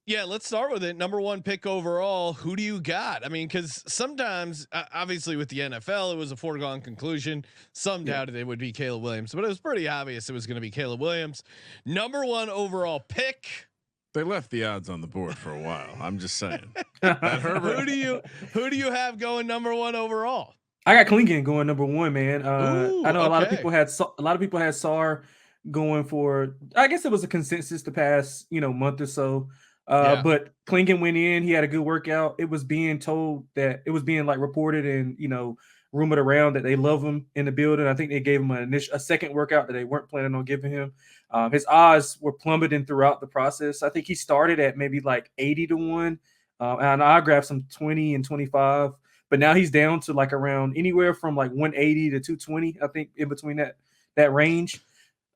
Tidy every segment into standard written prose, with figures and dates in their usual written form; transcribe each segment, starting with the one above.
Yeah, let's start with it. Number one pick overall. Who do you got? I mean, because sometimes, obviously, with the NFL, it was a foregone conclusion. Some Yeah. doubted it would be Caleb Williams, but it was pretty obvious it was going to be Caleb Williams. Number one overall pick. They left the odds on the board for a while. I'm just saying that Herbert. Who do you have going number one overall? I got Klingon going number one, man. I Ooh, know a lot of okay. people had Sar going for. I guess it was a consensus the past month or so. Yeah. But Klingon went in. He had a good workout. It was being told that it was being like reported and rumored around that they love him in the building. I think they gave him a second workout that they weren't planning on giving him. His odds were plummeting throughout the process. I think he started at maybe like 80-1, and I grabbed some 20 and 25. But now he's down to like around anywhere from like 180 to 220, I think, in between that range.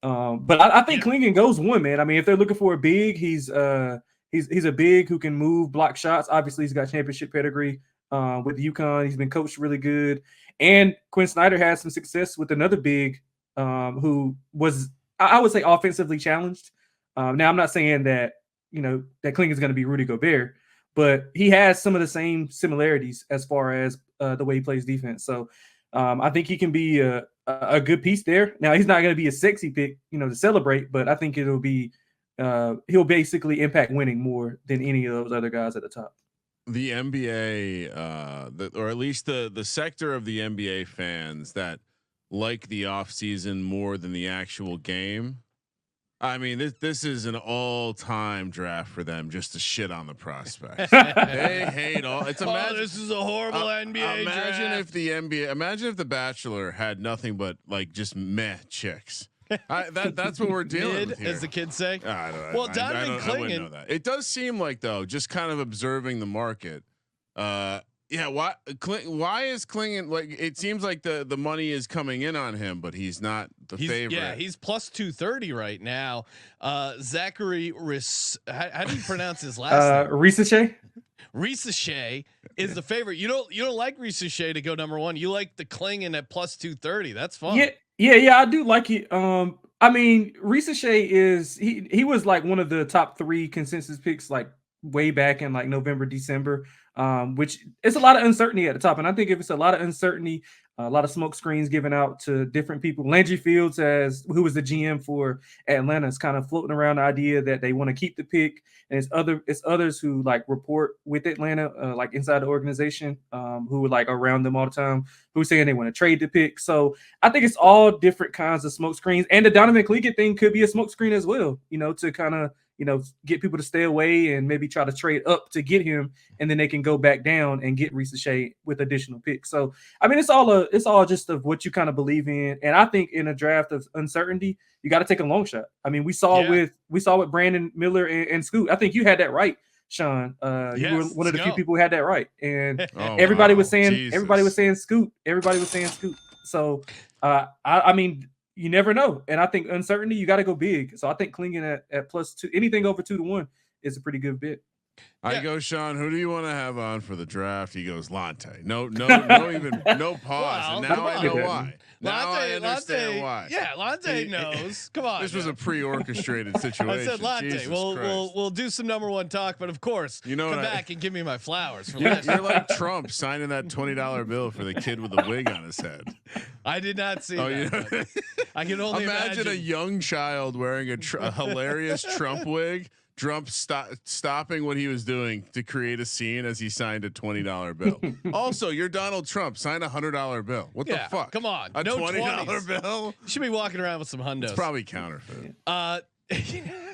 But I think Klingon goes one, man. I mean, if they're looking for a big, he's a big who can move, block shots. Obviously, he's got championship pedigree with UConn. He's been coached really good. And Quinn Snyder had some success with another big who was, I would say, offensively challenged. Now, I'm not saying that that Klingon's going to be Rudy Gobert, but he has some of the same similarities as far as the way he plays defense. So I think he can be a good piece there. Now, he's not going to be a sexy pick, to celebrate, but I think it'll be he'll basically impact winning more than any of those other guys at the top. The NBA, or at least the sector of the NBA fans that like the offseason more than the actual game. I mean, this is an all-time draft for them just to shit on the prospects. They hate all. It's this is a horrible NBA imagine draft. if the NBA. Imagine if the Bachelor had nothing but like just meh chicks. That's what we're dealing with here, as the kids say. I don't know. Well, Donovan I wouldn't Klingon. know that. It does seem like, though, just kind of observing the market. Yeah. Why is Klingon like? It seems like the money is coming in on him, but he's not the favorite. Yeah, he's plus 230 right now. Zachary how do you pronounce his last name? Risachet is the favorite. You don't like Risachet to go number one. You like the Klingon at plus 230. That's fun. Yeah, I do like it. I mean, Risachet is he was like one of the top 3 consensus picks like way back in like November, December. Which it's a lot of uncertainty at the top. And I think if it's a lot of uncertainty, a lot of smoke screens given out to different people. Landry Fields, who was the GM for Atlanta, is kind of floating around the idea that they want to keep the pick. And it's others who like report with Atlanta, like inside the organization, who are like around them all the time, who are saying they want to trade the pick. So I think it's all different kinds of smoke screens. And the Donovan Klingon thing could be a smoke screen as well, to kind of get people to stay away and maybe try to trade up to get him, and then they can go back down and get Risachet with additional picks. So, I mean, it's all just of what you kind of believe in. And I think in a draft of uncertainty, you got to take a long shot. I mean, we saw with Brandon Miller and Scoot. I think you had that right, Sean. You were one of the few people who had that right. And everybody was saying Scoot. Everybody was saying Scoot. So, I mean, you never know. And I think uncertainty, you got to go big. So I think Klingon at plus 2, anything over 2-1 is a pretty good bit. I go, Sean, who do you want to have on for the draft? He goes, Lonte. No pause. Well, and now I know why. Now I understand Lonte, why. Yeah, Lonte knows. Come on. This was a pre-orchestrated situation. I said Lonte. Jesus We'll do some number one talk, but of course, come back and give me my flowers. For you're like Trump signing that $20 bill for the kid with the wig on his head. I did not see that. I can only imagine a young child wearing a hilarious Trump wig. Trump stopping what he was doing to create a scene as he signed a $20 bill. Also, you're Donald Trump. Sign a $100 bill. What the fuck? Come on, a $20 bill. You should be walking around with some hundos. It's probably counterfeit.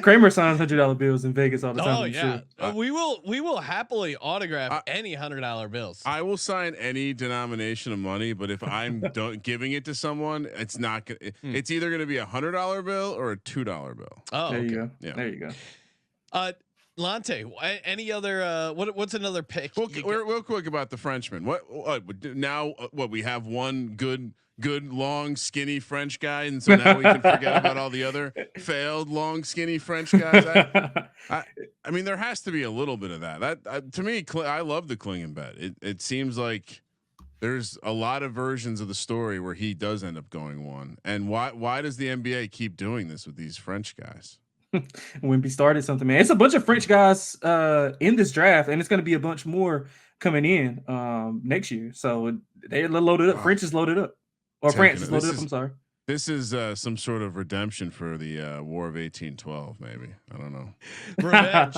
Kramer signs $100 bills in Vegas all the time. Oh yeah, sure. We will happily autograph any $100 bills. I will sign any denomination of money, but if I'm giving it to someone, it's not. It's either going to be a $100 bill or a $2 bill. Oh, there you go. Yeah. There you go. Lonte, any other what's another pick? Real quick about the Frenchman. What we have one good long skinny French guy, and so now we can forget about all the other failed long skinny French guys. I mean, there has to be a little bit of that. To me, I love the Klingon bet. It seems like there's a lot of versions of the story where he does end up going one. And why does the NBA keep doing this with these French guys? Wimpy started something, man. It's a bunch of French guys in this draft, and it's going to be a bunch more coming in next year. So they're loaded up. French is loaded up, or France is loaded up. I'm sorry. This is some sort of redemption for the War of 1812, maybe. I don't know. Revenge.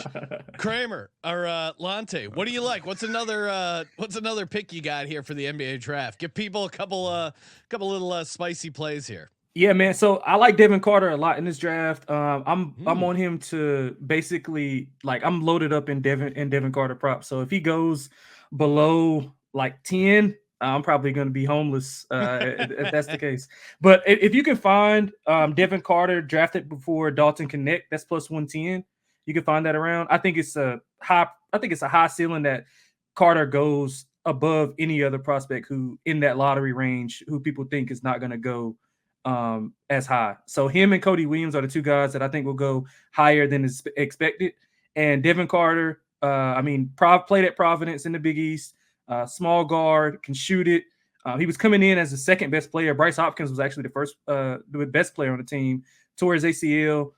Kramer or Lonte, what do you like? What's another pick you got here for the NBA draft? Give people a couple little spicy plays here. Yeah, man. So I like Devin Carter a lot in this draft. I'm on him to basically like I'm loaded up in Devin Carter props. So if he goes below like 10, I'm probably going to be homeless if that's the case. But if you can find Devin Carter drafted before Dalton Connect, that's plus 110. You can find that around. I think it's a high ceiling that Carter goes above any other prospect who in that lottery range who people think is not going to go as high. So him and Cody Williams are the two guys that I think will go higher than is expected. And Devin Carter, played at Providence in the Big East. Small guard, can shoot it. He was coming in as the second best player. Bryce Hopkins was actually the best player on the team. Tore his ACL.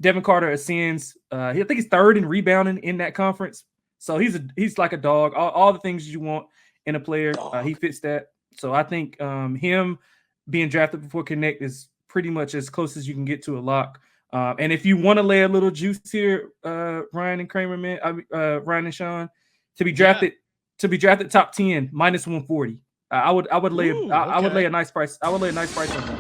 Devin Carter ascends. I think he's third in rebounding in that conference. So he's like a dog. All the things you want in a player, he fits that. So I think him being drafted before Connect is pretty much as close as you can get to a lock. And if you want to lay a little juice here, Ryan and Kramer, man, Ryan and Sean, to be drafted top 10 minus 140. I would lay a nice price. I would lay a nice price on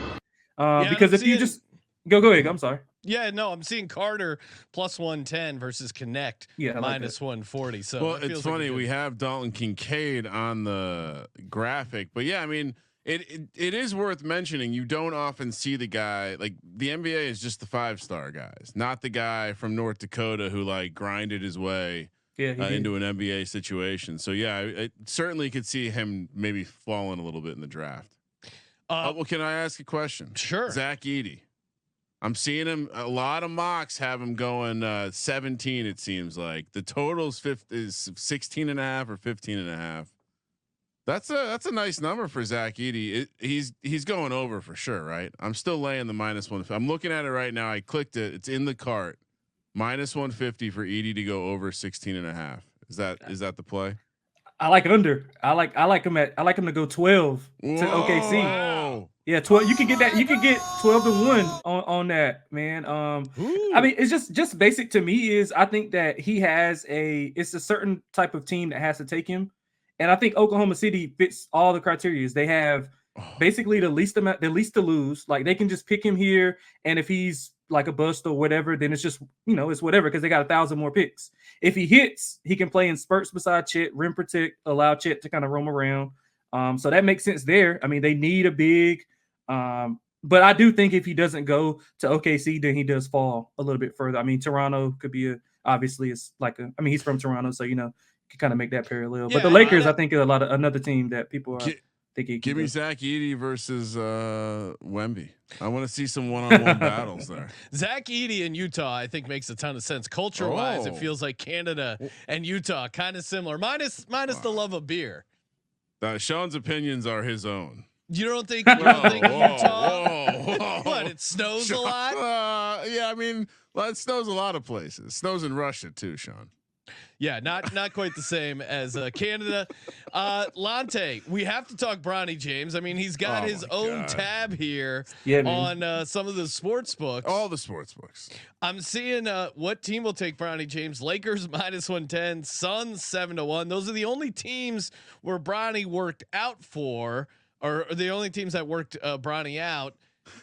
that. Because if you just go ahead, I'm sorry. Yeah, no, I'm seeing Carter plus 110 versus Connect minus 140. So it's funny we have Dalton Kincaid on the graphic, but yeah, I mean it is worth mentioning. You don't often see the guy like the NBA is just the 5-star guys, not the guy from North Dakota who like grinded his way into an NBA situation. So yeah, I certainly could see him maybe falling a little bit in the draft. Well, can I ask a question? Sure. Zach Edey. I'm seeing him. A lot of mocks have him going 17. It seems like the total's is 16 and a half or 15 and a half. That's a nice number for Zach Edey. He's going over for sure, right? I'm still laying the minus 1. I'm looking at it right now. I clicked it. It's in the cart. Minus 150 for Edey to go over 16 and a half. Is that the play? I like under. I like him to go 12 to OKC. Wow. Yeah, 12. You can get that. You can get 12 to 1 on that, man. I mean, it's just basic to me is I think that it's a certain type of team that has to take him. And I think Oklahoma City fits all the criteria. They have basically the least to lose. Like they can just pick him here, and if he's like a bust or whatever, then it's just it's whatever because they got 1,000 more picks. If he hits, he can play in spurts beside Chet, rim protect, allow Chet to kind of roam around. So that makes sense there. I mean, they need a big, but I do think if he doesn't go to OKC, then he does fall a little bit further. I mean, Toronto could be he's from Toronto, so can kind of make that parallel. But the Lakers, I think, are another team that people are thinking. Give me Zach Edey versus Wemby. I want to see some one-on-one battles there. Zach Edey in Utah, I think, makes a ton of sense. Culture-wise, it feels like Canada and Utah kind of similar. Minus the love of beer. Sean's opinions are his own. You don't think Utah? What? It snows a lot. Yeah, I mean, it snows a lot of places. It snows in Russia too, Sean. Yeah, not quite the same as Canada. Lonte, we have to talk Bronny James. I mean, he's got his own tab here on some of the sports books. All the sports books. I'm seeing what team will take Bronny James. Lakers minus 110, Suns 7-1. Those are the only teams where Bronny worked out for, or the only teams that worked Bronny out.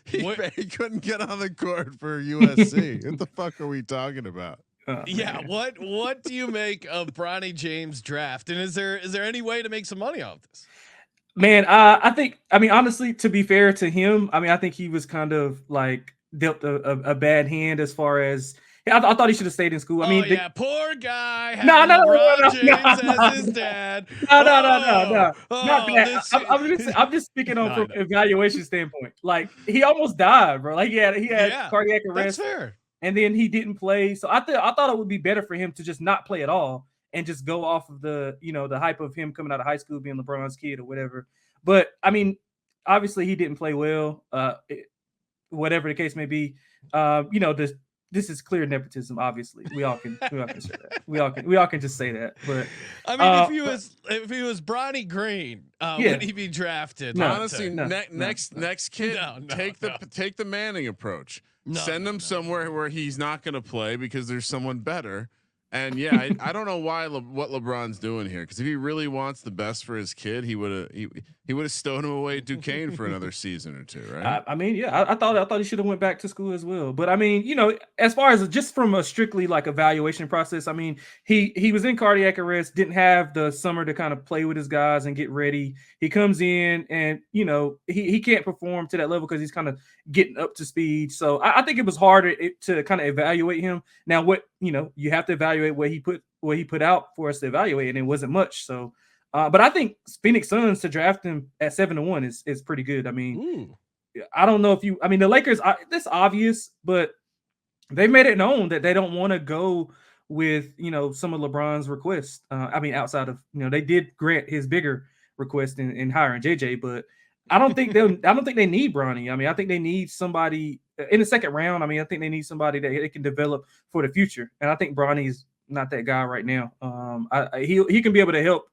He couldn't get on the court for USC. What the fuck are we talking about? Yeah, what do you make of Bronny James draft? And is there any way to make some money off this? Man, I think honestly, to be fair to him, I think he was kind of like dealt a bad hand as far as I thought he should have stayed in school. Poor guy. No, James as his dad. No. Not that. I'm just speaking from evaluation standpoint. Like he almost died, bro. Like he had cardiac arrest. That's fair. And then he didn't play. So I thought it would be better for him to just not play at all and just go off of the hype of him coming out of high school, being LeBron's kid or whatever. But I mean, obviously he didn't play well, whatever the case may be. this is clear nepotism. Obviously, we all can say that. We all can just say that. But I mean, if he was Bronny Green, would he be drafted? No, honestly, next kid, take the Manning approach. Send him somewhere where he's not going to play because there's someone better. And yeah, I don't know what LeBron's doing here, because if he really wants the best for his kid, he would have stowed him away at Duquesne for another season or two, right? I mean, yeah, I thought he should have went back to school as well. But I mean, you know, as far as just from a strictly like evaluation process, I mean, he was in cardiac arrest, didn't have the summer to kind of play with his guys and get ready. He comes in and, you know, he can't perform to that level because he's kind of getting up to speed. So I think it was harder to kind of evaluate him. Now, you have to evaluate what he put out for us to evaluate, and it wasn't much. So, but I think Phoenix Suns to draft him at 7-1 is pretty good. I mean, I don't know if the Lakers, that's obvious, but they made it known that they don't want to go with, you know, some of LeBron's requests. Outside of, you know, they did grant his bigger request in hiring JJ, but I don't think they need Bronny. I mean, I think they need somebody in the second round. I mean, I think they need somebody that they can develop for the future. And I think Bronny's not that guy right now. He can be able to help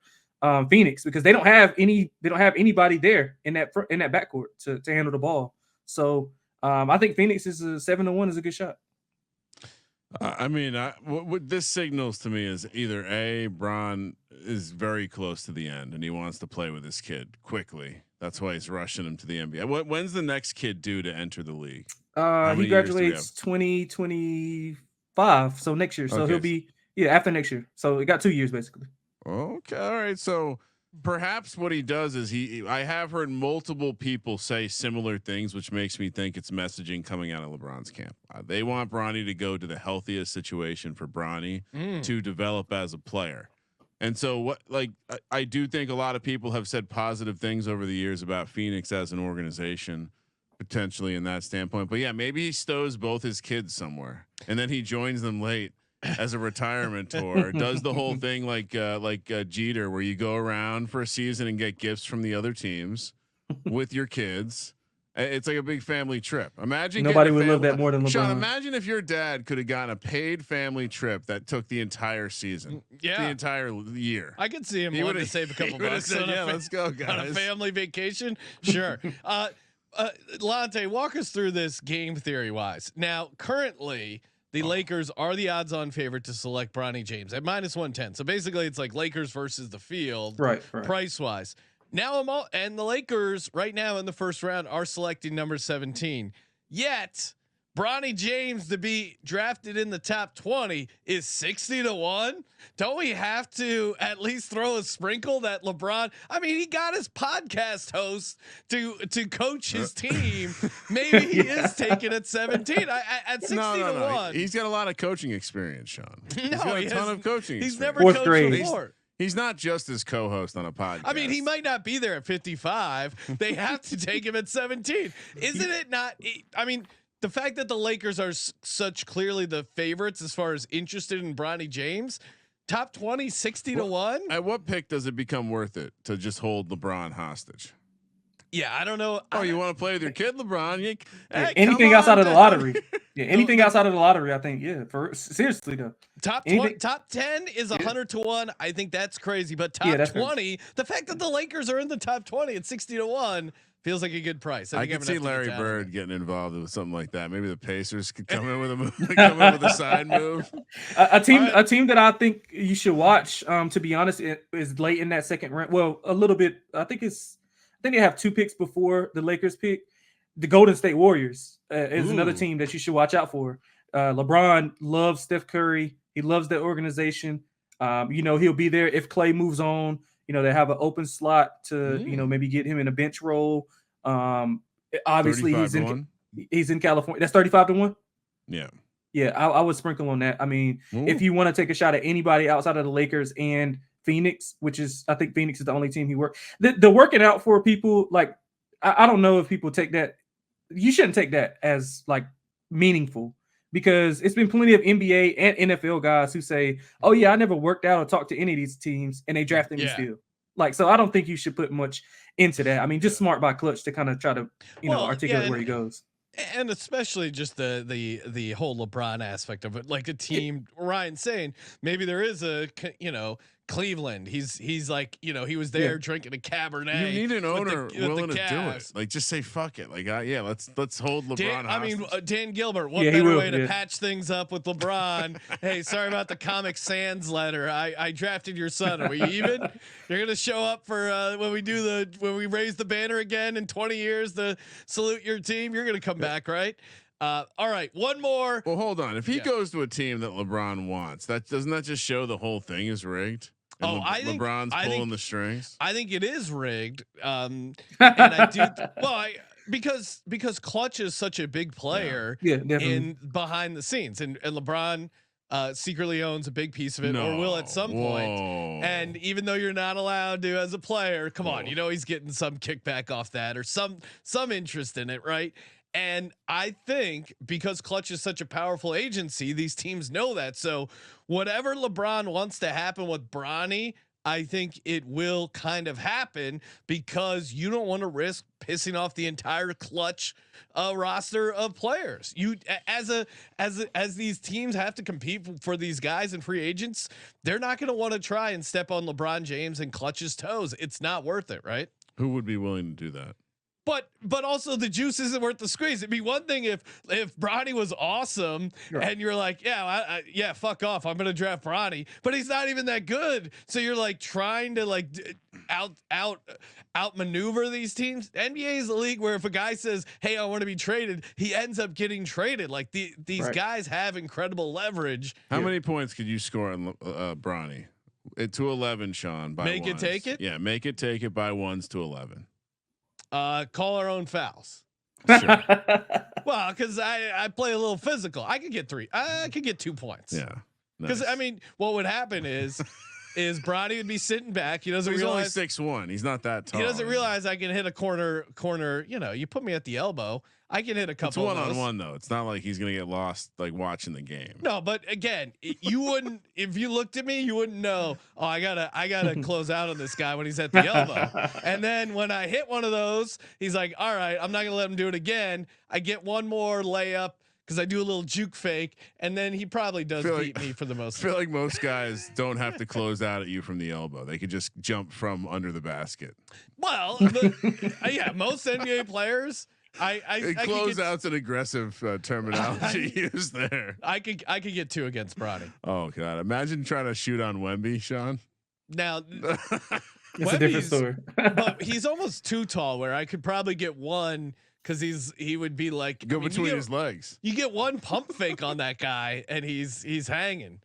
Phoenix because they don't have anybody there in that backcourt to handle the ball. So I think Phoenix is 7-1 is a good shot. What this signals to me is either Bron is very close to the end and he wants to play with his kid quickly. That's why he's rushing him to the NBA. When's the next kid due to enter the league? He graduates 2025, so next year. So he'll be after next year. So he got 2 years basically. Okay, all right. So perhaps what he does is I have heard multiple people say similar things, which makes me think it's messaging coming out of LeBron's camp. They want Bronny to go to the healthiest situation for Bronny to develop as a player. And so I do think a lot of people have said positive things over the years about Phoenix as an organization, potentially in that standpoint. But yeah, maybe he stows both his kids somewhere and then he joins them late as a retirement tour, does the whole thing like Jeter, where you go around for a season and get gifts from the other teams with your kids. It's like a big family trip. Imagine nobody would love that more than LeBron. Sean, imagine if your dad could have gotten a paid family trip that took the entire season, the entire year. I could see him wanting to save a couple bucks. Let's go, guys, on a family vacation. Sure. Lonte, walk us through this game theory wise. Now, currently, the Lakers are the odds-on favorite to select Bronny James at -110. So basically, it's like Lakers versus the field, right. Price-wise. Now and the Lakers right now in the first round are selecting number 17. Yet Bronny James to be drafted in the top 20 is 60-1. Don't we have to at least throw a sprinkle that LeBron? I mean, he got his podcast host to coach his team. Maybe he is taking at 17. At 60-1. No. He's got a lot of coaching experience, Sean. He's got a ton of coaching. He's experience. never coached before. He's not just his co-host on a podcast. I mean, he might not be there at 55. They have to take him at 17. Isn't it not? I mean, the fact that the Lakers are such clearly the favorites as far as interested in Bronny James, top 20, 60-1. At what pick does it become worth it to just hold LeBron hostage? Yeah, I don't know. You want to play with your kid, LeBron? Anything outside of the lottery. Yeah, anything outside of the lottery, I think. Yeah, seriously though. Top 10 is 100-1. I think that's crazy. But top 20, the fact that the Lakers are in the top 20 at 60-1 feels like a good price. I can see Larry Bird getting involved with something like that. Maybe the Pacers could come in with a side move. A team that I think you should watch. To be honest, is late in that second round. Well, a little bit. I think they have 2 picks before the Lakers pick. The Golden State Warriors is another team that you should watch out for. LeBron loves Steph Curry. He loves that organization. He'll be there if Clay moves on. They have an open slot to, maybe get him in a bench role. Obviously he's in California. That's 35-1. Yeah. Yeah. I would sprinkle on that. I mean, if you want to take a shot at anybody outside of the Lakers and Phoenix, I think Phoenix is the only team he worked. The working out for people, like, I don't know if people take that. You shouldn't take that as like meaningful, because it's been plenty of NBA and NFL guys who say, "Oh yeah, I never worked out or talked to any of these teams," and they drafted me still. Like, so I don't think you should put much into that. I mean, just smart by Clutch to kind of try to, articulate where he goes. And especially just the whole LeBron aspect of it, like a team. Ryan saying maybe there is a Cleveland. He's like he was there drinking a Cabernet. You need an owner willing to do it. Like just say fuck it. Like let's hold LeBron. I mean Dan Gilbert. What better way to patch things up with LeBron? Hey, sorry about the Comic Sans letter. I drafted your son. Are we even? You're gonna show up for when we raise the banner again in 20 years to salute your team. You're gonna come back, right? All right, one more. Well, hold on. If he goes to a team that LeBron wants, doesn't that just show the whole thing is rigged? And I think LeBron's pulling the strings. I think it is rigged. And I do because Clutch is such a big player in behind the scenes, and LeBron secretly owns a big piece of it, or will at some point. And even though you're not allowed to as a player, come on, he's getting some kickback off that or some interest in it, right? And I think because Clutch is such a powerful agency, these teams know that. So whatever LeBron wants to happen with Bronny, I think it will kind of happen because you don't want to risk pissing off the entire Clutch roster of players. You as these teams have to compete for these guys and free agents, they're not going to want to try and step on LeBron James and Clutch's toes. It's not worth it, right? Who would be willing to do that? But also the juice isn't worth the squeeze. It'd be one thing if Bronny was awesome and you're like, yeah, fuck off. I'm gonna draft Bronny, but he's not even that good. So you're like trying to outmaneuver these teams. NBA is a league where if a guy says, "Hey, I want to be traded," he ends up getting traded. Like these guys have incredible leverage. How many points could you score on Bronny? To 11, Sean. By make ones. It take it. Yeah, make it take it by 1s to 11. Call our own fouls. Sure. Well, because I play a little physical. I could get 3. I could get 2 points. Yeah. Because I mean, what would happen is Bronny would be sitting back. He doesn't realize he's only 6'1". He's not that tall. He doesn't realize I can hit a corner. You put me at the elbow, I can hit a couple. It's 1-on-1 though. It's not like he's gonna get lost like watching the game. No, but again, you wouldn't. If you looked at me, you wouldn't know. Oh, I gotta close out on this guy when he's at the elbow. And then when I hit one of those, he's like, "All right, I'm not gonna let him do it again." I get one more layup because I do a little juke fake, and then he probably does beat me for the most. I feel like most guys don't have to close out at you from the elbow; they could just jump from under the basket. Well, yeah, most NBA players. Close out's an aggressive terminology used there. I could get 2 against Bronny. Oh god! Imagine trying to shoot on Wemby, Sean. Now it's a different story. But he's almost too tall. Where I could probably get 1 because he would be like between his legs. You get 1 pump fake on that guy, and he's hanging.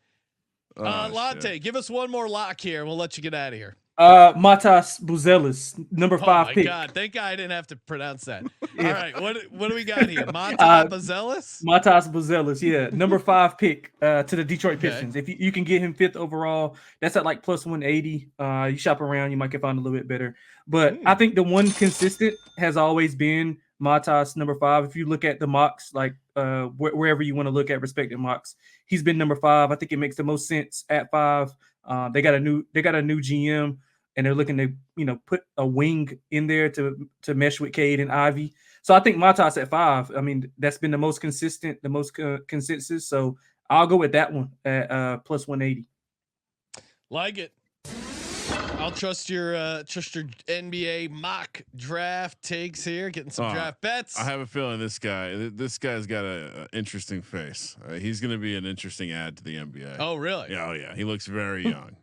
Lonte, give us one more lock here, and we'll let you get out of here. Matas Buzelis, number 5 pick. Oh my God! Thank God I didn't have to pronounce that. All right, what do we got here? Matas Buzelis. Matas Buzelis, yeah, number 5 pick to the Detroit Pistons. If you can get him 5th overall, that's at like plus 180. You shop around, you might get found a little bit better. But I think the one consistent has always been Matas number 5. If you look at the mocks, like wherever you want to look at respective mocks, he's been number 5. I think it makes the most sense at 5. They got a new GM. And they're looking to, put a wing in there to mesh with Cade and Ivy. So I think Matas at 5. I mean, that's been the most consistent, the most consensus. So I'll go with that one at plus 180. Like it. I'll trust your NBA mock draft takes here. Getting some draft bets. I have a feeling this guy's got a interesting face. He's going to be an interesting add to the NBA. Oh, really? Yeah. Oh, yeah. He looks very young.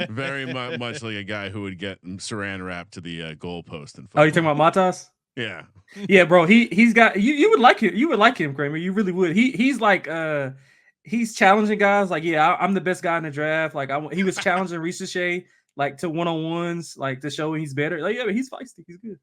Very much like a guy who would get saran wrap to the goalpost. Oh, you talking about Matas? Yeah, yeah, bro. He's got you would like him. You would like him, Kramer. You really would. He's like he's challenging guys. Like, yeah, I'm the best guy in the draft. Like, he was challenging Reese Shea like to 1-on-1s, like to show he's better. Like, yeah, but he's feisty. He's good.